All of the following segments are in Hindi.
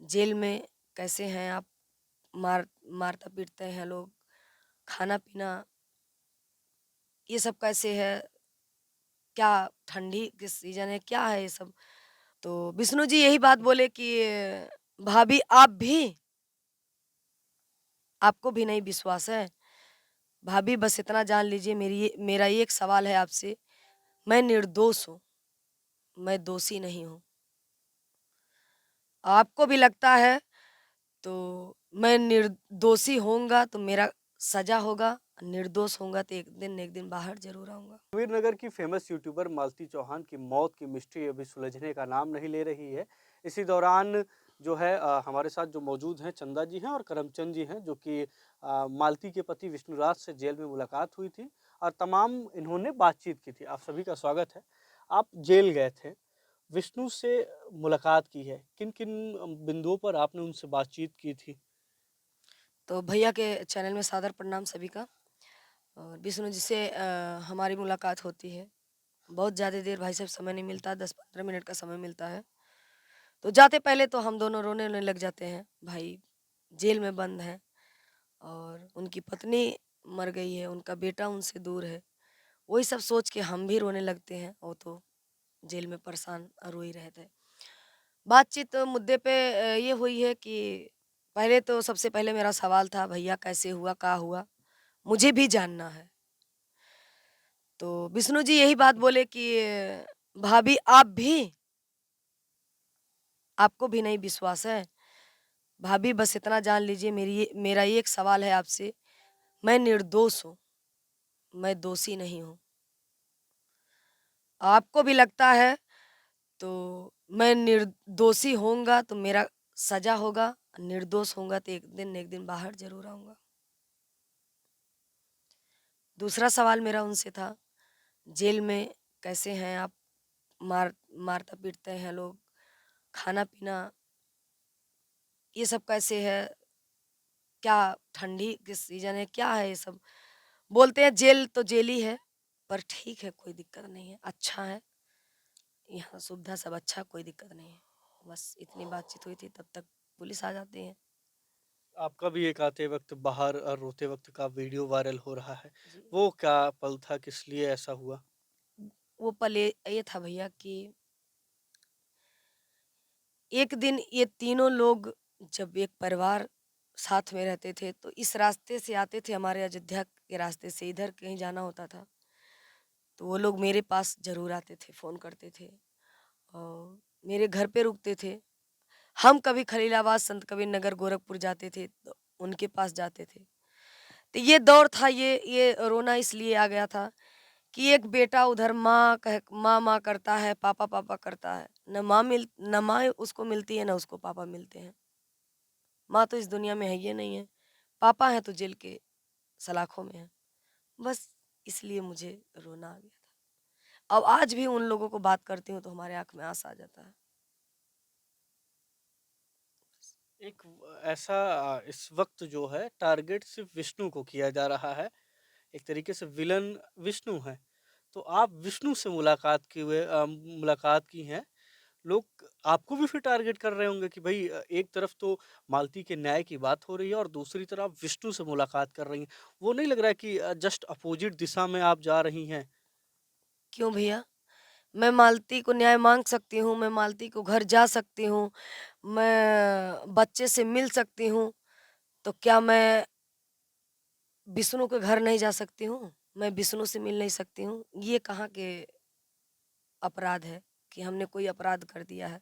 जेल में कैसे हैं आप? मारता पीटते हैं लोग, खाना-पीना ये सब कैसे है? क्या ठंडी के सीज़न है, क्या है ये सब? तो विष्णु जी यही बात बोले कि भाभी आप भी? आपको भी नहीं विश्वास है? भाभी बस इतना जान लीजिए मेरा ये एक सवाल है आपसे, मैं निर्दोष हूँ, मैं दोषी नहीं हूँ। आपको भी लगता है तो मैं निर्दोषी होऊँगा तो मेरा सज़ा होगा, निर्दोष होऊँगा तो एक दिन न एक दिन बाहर ज़रूर आऊँगा। वीरनगर की फेमस यूट्यूबर मालती चौहान की मौत की मिस्ट्री अभी सुलझने का नाम नहीं ले रही है। इसी दौरान जो है हमारे साथ जो मौजूद हैं चंदा जी हैं और करमचंद जी हैं जो कि मालती के पति विष्णुराज से जेल में मुलाकात हुई थी और तमाम इन्होंने बातचीत की थी। आप सभी का स्वागत है। आप जेल गए थे, विष्णु से मुलाकात की है। किन-किन बिंदुओं पर आपने उनसे बातचीत की थी? तो भैया के चैनल में सादर प्रणाम सभी का और विष्णु जी से हमारी मुलाकात होती है। बहुत ज़्यादा देर भाई साहब समय नहीं मिलता, 10-15 मिनट का समय मिलता है। तो जाते पहले तो हम दोनों रोने-वोने लग जाते हैं, भाई जेल में बंद हैं और उनकी पत्नी मर गई है, उनका बेटा उनसे दूर है। वही सब सोच के हम भी रोने लगते हैं, वो तो जेल में परेशान रो ही रहे थे। बातचीत मुद्दे पे ये हुई है कि पहले तो सबसे पहले मेरा सवाल था भैया कैसे हुआ, क्या हुआ? मुझे भी जानना है। तो विष्णु जी यही बात बोले कि भाभी आप भी? आपको भी नहीं विश्वास है? भाभी बस इतना जान लीजिए मेरा ये एक सवाल है आपसे, मैं निर्दोष हूँ, मैं दोषी नहीं हूँ। आपको भी लगता है तो मैं निर्दोषी होऊँगा तो मेरा सज़ा होगा, निर्दोष होऊँगा तो एक दिन न एक दिन बाहर ज़रूर आऊँगा। दूसरा सवाल मेरा उनसे था, जेल में कैसे हैं आप? मारता पीटते हैं लोग, खाना-पीना ये सब कैसे है? क्या ठंडी के सीज़न है, क्या है ये सब? बोलते हैं जेल तो जेल ही है, पर ठीक है कोई दिक्कत नहीं है, अच्छा है, यहाँ सुविधा सब अच्छा कोई दिक्कत नहीं है। बस इतनी बातचीत हुई थी तब तक पुलिस आ जाती है। आपका भी एक आते वक़्त बाहर रोते वक़्त का वीडियो वायरल हो रहा है। जी। वो क्या पल था? किस लिए ऐसा हुआ? वो पल ये था भैया कि एक दिन ये तीनों लोग जब एक परिवार साथ में रहते थे, तो इस रास्ते से आते थे हमारे अयोध्या के रास्ते से इधर कहीं जाना होता था, तो वो लोग मेरे पास ज़रूर आते थे, फ़ोन करते थे और मेरे घर पे रुकते थे। हम कभी खलीलाबाद, संत कबीर नगर, गोरखपुर जाते थे, तो उनके पास जाते थे। तो ये दौर था, ये रोना इसलिए आ गया था कि एक बेटा उधर माँ करता है, पापा करता है। न माँ उसको मिलती है, ना उसको पापा मिलते हैं। माँ तो इस दुनिया में है ही नहीं है। पापा हैं तो जेल के सलाखों में हैं। बस इसलिए मुझे रोना आ गया था। अब आज भी उन लोगों को बात करती हूँ तो हमारे आँख में आँस आ जाता है। एक ऐसा इस वक़्त जो है टारगेट सिर्फ़ विष्णु को किया जा रहा है। एक तरीके से विलन विष्णु हैं। तो आप विष्णु से मुलाकात की हैं। लोग आपको भी फिर टारगेट कर रहे होंगे कि भई एक तरफ तो मालती के न्याय की बात हो रही है और दूसरी तरफ आप विष्णु से मुलाकात कर रही हैं। वो नहीं लग रहा है कि जस्ट अपोज़िट दिशा में आप जा रही हैं? क्यों भैया? मैं मालती को न्याय माँग सकती हूँ, मैं मालती को घर जा सकती हूँ, मैं बच्चे से मिल सकती हूँ, तो क्या मैं विष्णु के घर नहीं जा सकती हूँ? मैं विष्णु से मिल नहीं सकती हूँ? ये कहाँ के अपराध है कि हमने कोई अपराध कर दिया है?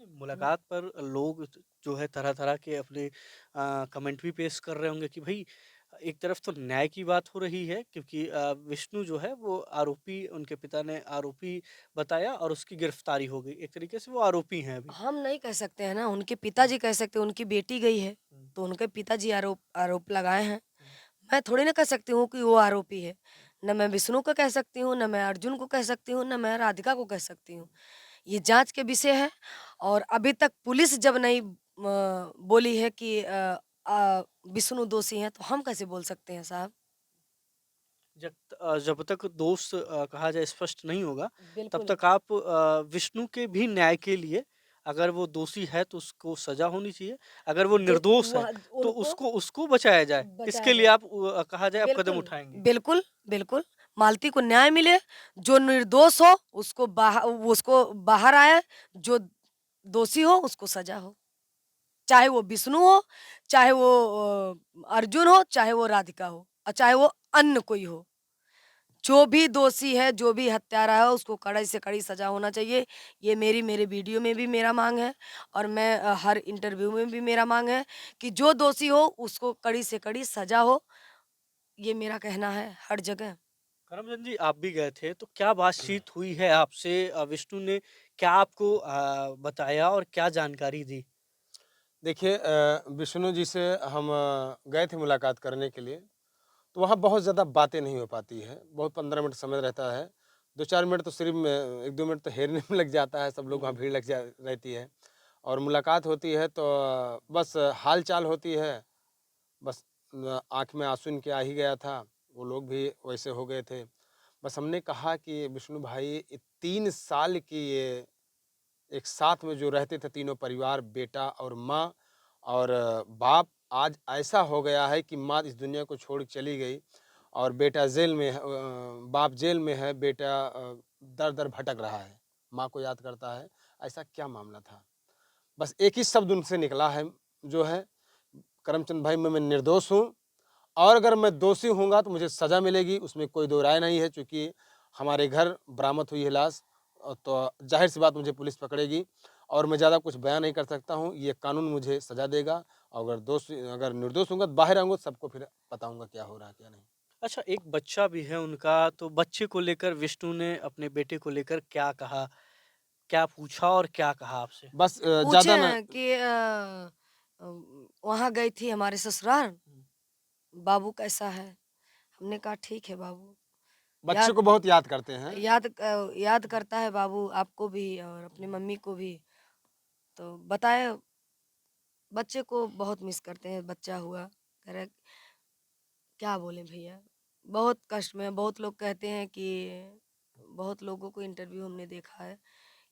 हुँ। मुलाकात पर लोग जो है तरह-तरह के अपने कमेंट भी पेश कर रहे होंगे कि भई एक तरफ तो न्याय की बात हो रही है क्योंकि विष्णु जो है वो आरोपी उनके पिता ने आरोपी बताया और उसकी गिरफ्तारी हो गई। एक तरीके से वो आरोपी हैं अभी। हम नहीं कह सकते हैं ना, उनके हुँ, पिताजी कह सकते हैं, उनकी बेटी गई है, हुँ, तो उनके पिताजी आरोप आरोप लगाए हैं। हुँ, मैं थोड़ी ना कह सकती हूँ कि वो आरोपी है। ना मैं विष्णु को कह सकती हूँ, ना मैं अर्जुन को कह सकती हूँ, ना मैं राधिका को कह सकती हूँ। ये जाँच के विषय है और अभी तक पुलिस जब नहीं बोली है कि विष्णु दोषी हैं, तो हम कैसे बोल सकते हैं साहब? जब तक कहा जाए स्पष्ट नहीं होगा, तब बिल्कुल नहीं। तक आप विष्णु के भी न्याय के लिए अगर वो दोषी है तो उसको सज़ा होनी चाहिए, अगर वो दे निर्दोष है वह तो उनको उसको उसको बचाया जाए। बचाया इसके लिए जाए। आप कहा जाए आप कदम बिल्कुल, उठाएँगे। बिल्कुल, बिल्कुल। मालती को न्याय मिले, जो निर्दोष हो उसको बाहर आए, जो दोषी हो उसको सज़ा हो। चाहे वो विष्णु हो, चाहे वो अर्जुन हो, चाहे वो राधिका हो और चाहे वो अन्य कोई हो। जो भी दोषी है, जो भी हत्यारा है, उसको कड़े से कड़ी सज़ा होना चाहिए। ये मेरे वीडियो में भी मेरा माँग है और मैं हर इंटरव्यू में भी मेरा माँग है कि जो दोषी हो, उसको कड़ी से कड़ी सज़ा हो। ये मेरा कहना है हर जगह। करमचंद जी आप भी गए थे, तो क्या बातचीत हुई है आपसे? विष्णु ने क्या आपको बताया और क्या जानकारी दी? देखिए विष्णु जी से हम गए थे मुलाकात करने के लिए, तो वहाँ बहुत ज़्यादा बातें नहीं हो पाती हैं, बहुत 15 मिनट समय रहता है। 2-4 मिनट तो सिर्फ़ 1-2 मिनट तो हेरने में लग जाता है, सब लोग वहाँ हुँ। भीड़ लग जा रहती है और मुलाकात होती है तो बस हाल-चाल होती है, बस आँख में आँसू इनके आ ही गया था, वो लोग भी वैसे हो गए थे। बस हमने कहा कि विष्णु भाई ये 3 साल की ये एक साथ में जो रहते थे तीनों परिवार बेटा और माँ और बाप आज ऐसा हो गया है कि माँ इस दुनिया को छोड़ के चली गई और बेटा जेल में है बाप जेल में है बेटा दर-दर भटक रहा है। माँ को याद करता है, ऐसा क्या मामला था? बस एक ही शब्द उनसे निकला है जो है करमचंद भाई मैं निर्दोष हूँ और अगर मैं दोषी होऊँगा तो मुझे सज़ा मिलेगी, उसमें कोई दो राय नहीं है चूँकि हमारे घर बरामद हुई है लाश तो ज़ाहिर-सी बात मुझे पुलिस पकड़ेगी और मैं ज़्यादा कुछ बयान नहीं कर सकता हूँ, ये कानून मुझे सज़ा देगा और अगर निर्दोष होऊँगा तो बाहर आऊँगा तो सबको फिर बताऊँगा क्या हो रहा है, क्या नहीं। अच्छा एक बच्चा भी है उनका, तो बच्चे को लेकर विष्णु ने अपने बेटे को लेकर क्या कहा? क्या पूछा और क्या कहा आपसे? बस पूछे ज़्यादा ना हैं कि वहाँ गई थी हमारे ससुराल, हुँ। बाबू कैसा है? हमने कहा ठीक है बाबू। बच्चे याद को बहुत याद करते हैं। याद करता है बाबू आपको भी और अपनी मम्मी को भी। तो बताए बच्चे को बहुत मिस करते हैं, बच्चा हुआ। कह रहे क्या बोलें भैया? बहुत कष्ट में बहुत लोग कहते हैं कि बहुत लोगों को इंटरव्यू हमने देखा है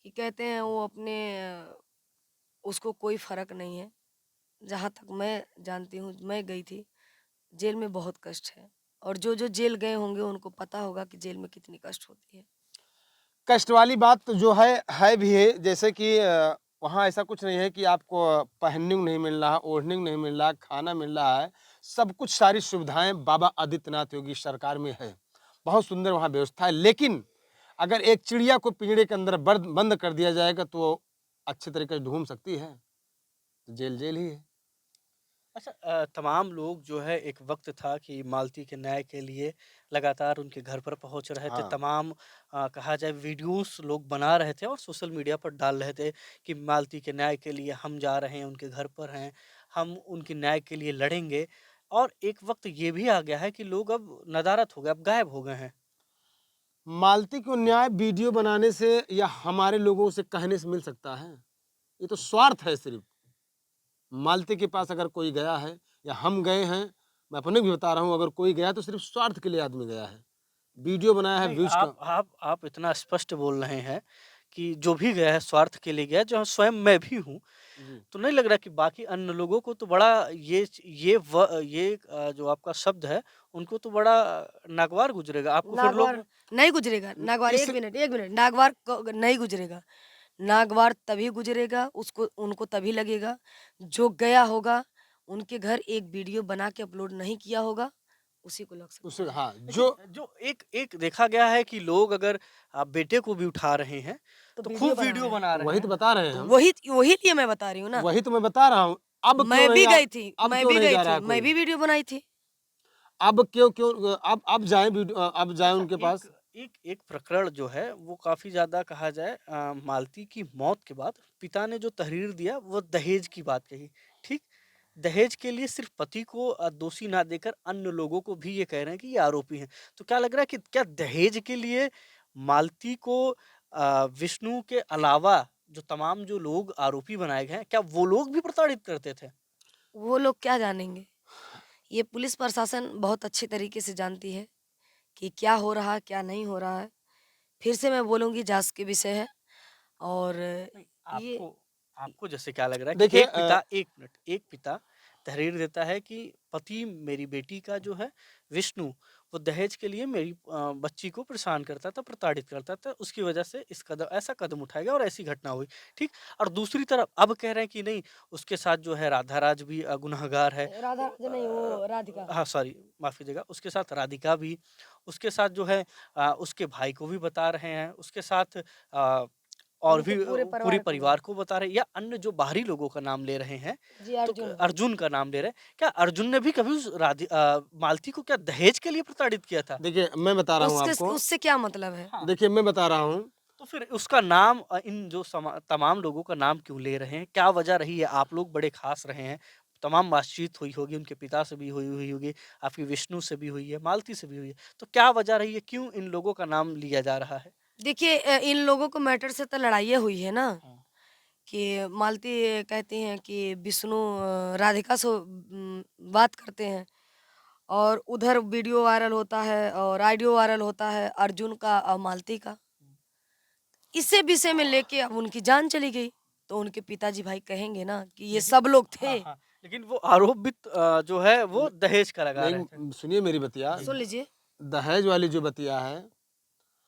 कि कहते हैं वो अपने उसको कोई फ़र्क नहीं है। जहाँ तक मैं जानती हूँ, मैं गई थी, जेल में बहुत कष्ट है और जो-जो जेल गए होंगे उनको पता होगा कि जेल में कितनी कष्ट होती है। कष्ट वाली बात तो जो है भी है जैसे कि वहाँ ऐसा कुछ नहीं है कि आपको पहनने को नहीं मिल रहा, ओढ़ने को नहीं मिल रहा, खाना मिल रहा है। सब कुछ सारी सुविधाएँ बाबा आदित्यनाथ योगी सरकार में है। बहुत सुंदर वहाँ व्यवस्था है लेकिन अगर एक चिड़िया को पिंजरे के अंदर बर्द बंद कर दिया जाएगा तो वो अच्छे तरीके से ढूँढ सकती है। तो जेल, जेल ही है। अच्छा तमाम लोग जो है एक वक़्त था कि मालती के न्याय के लिए लगातार उनके घर पर पहुँच रहे थे। हाँ। तमाम कहा जाए वीडियोज़ लोग बना रहे थे और सोशल मीडिया पर डाल रहे थे कि मालती के न्याय के लिए हम जा रहे हैं, उनके घर पर हैं, हम उनके न्याय के लिए लड़ेंगे। और एक वक़्त ये भी आ गया है कि लोग अब नदारद हो गए, अब गायब हो गए हैं। मालती को न्याय वीडियो बनाने से या हमारे लोगों से कहने से मिल सकता है? ये तो स्वार्थ है सिर्फ़। मालती के पास अगर कोई गया है या हम गए हैं, मैं अपने भी बता रहा हूँ अगर कोई गया है तो सिर्फ़ स्वार्थ के लिए आदमी गया है। वीडियो बनाया है नहीं, व्यूज़ का आप इतना स्पष्ट बोल रहे हैं कि जो भी गया है स्वार्थ के लिए गया है, जो स्वयं मैं भी हूँ। जी। तो नहीं लग रहा कि बाकी अन्य लोगों को तो बड़ा ये जो आपका शब्द है, उनको तो बड़ा नागवार गुज़रेगा। आपको फिर लोग नागवार नहीं गुज़रेगा, नागवार इस 1 मिनट नागवार नहीं गुज़रेगा। नागवार तभी गुज़रेगा, उसको उनको तभी लगेगा, जो गया होगा, उनके घर एक वीडियो बना के अपलोड नहीं किया होगा, उसी को लग उसे सकता है। हाँ, लेकिन जो जो एक एक देखा गया है कि लोग अगर बेटे को भी उठा रहे हैं, तो तो वीडियो खूब बना वीडियो रहे हैं। बना रहे वही तो हैं। बता रहे हैं तो हम। वही वही लिए मैं बता रही हूँ ना। वही तो मैं बता रहा हूँ। अब क्यों नहीं जा रहा है मैं कोई? भी वीडियो बनाई थी। अब क्यों क्यों अब जाएँ अब जाएँ अच्छा उनके एक पास। एक एक प्रकरण जो है वो काफ़ी ज़्यादा कहा जाए मालती की मौत के बाद पिता ने जो तहरीर दिया वो दहेज की बात कही, ठीक? दहेज के लिए सिर्फ़ पति को दोषी ना देकर अन्य लोगों को भी ये कह रहे हैं कि ये आरोपी हैं। तो क्या लग रहा है कि क्या दहेज के लिए मालती को विष्णु के अलावा जो तमाम जो लोग आरोपी बनाए गए हैं, क्या वो लोग भी प्रताड़ित करते थे? वो लोग क्या जानेंगे? ये पुलिस प्रशासन बहुत अच्छी तरीके से जानती है कि क्या हो रहा है, क्या नहीं हो रहा है। फिर से मैं बोलूँगी जाँच के विषय है और नहीं, ये आपको आपको जैसे क्या लग रहा है कि देखिए एक पिता तहरीर देता है कि पति मेरी बेटी का जो है विष्णु, वो दहेज के लिए मेरी बच्ची को परेशान करता था, प्रताड़ित करता था, उसकी वजह से इस कदम ऐसा कदम उठाया गया और ऐसी घटना हुई, ठीक। और दूसरी तरफ अब कह रहे हैं कि नहीं, उसके साथ जो है राधा राज भी गुनहगार है। राधा राजा नहीं, वो राधिका। हाँ सॉरी, माफ कीजिएगा, उसके साथ राधिका भी, उसके साथ जो है उसके भाई को भी बता रहे हैं, उसके साथ और उनके भी पूरे पूरे परिवार को परिवार को बता रहे हैं, या अन्य जो बाहरी लोगों का नाम ले रहे हैं, जी, तो अर्जुन। अर्जुन का नाम ले रहे हैं। क्या अर्जुन ने भी कभी उस मालती को क्या दहेज के लिए प्रताड़ित किया था? देखिए मैं बता रहा हूँ उसके आपको। उससे क्या मतलब है? हाँ। देखिए मैं बता रहा हूँ। तो फिर उसका नाम इन जो तमाम लोगों का नाम क्यों ले रहे हैं? क्या वजह रही है? आप लोग बड़े खास रहे हैं, तमाम बातचीत हुई होगी, उनके पिता से भी हुई हुई होगी, आपकी विष्णु से भी हुई है, मालती से भी हुई है। तो क्या वजह रही है? क्यों इन लोगों का नाम लिया जा रहा है? देखिए इन लोगों को मैटर से तो लड़ाइयाँ हुई है ना, हाँ। कि मालती कहती हैं कि विष्णु राधिका से बात करते हैं और उधर वीडियो वायरल होता है और ऑडियो वायरल होता है अर्जुन का और मालती का। इसे विषय में लेके अब उनकी जान चली गई, तो उनके पिताजी भाई कहेंगे ना कि ये लेकिन सब लोग हाँ, थे। हाँ। लेकिन वो आरोप भी जो है वो दहेज का लगा रहे थे। नहीं सुनिए मेरी बतिया। सुन लीजिए। दहेज वाली जो बतिया है,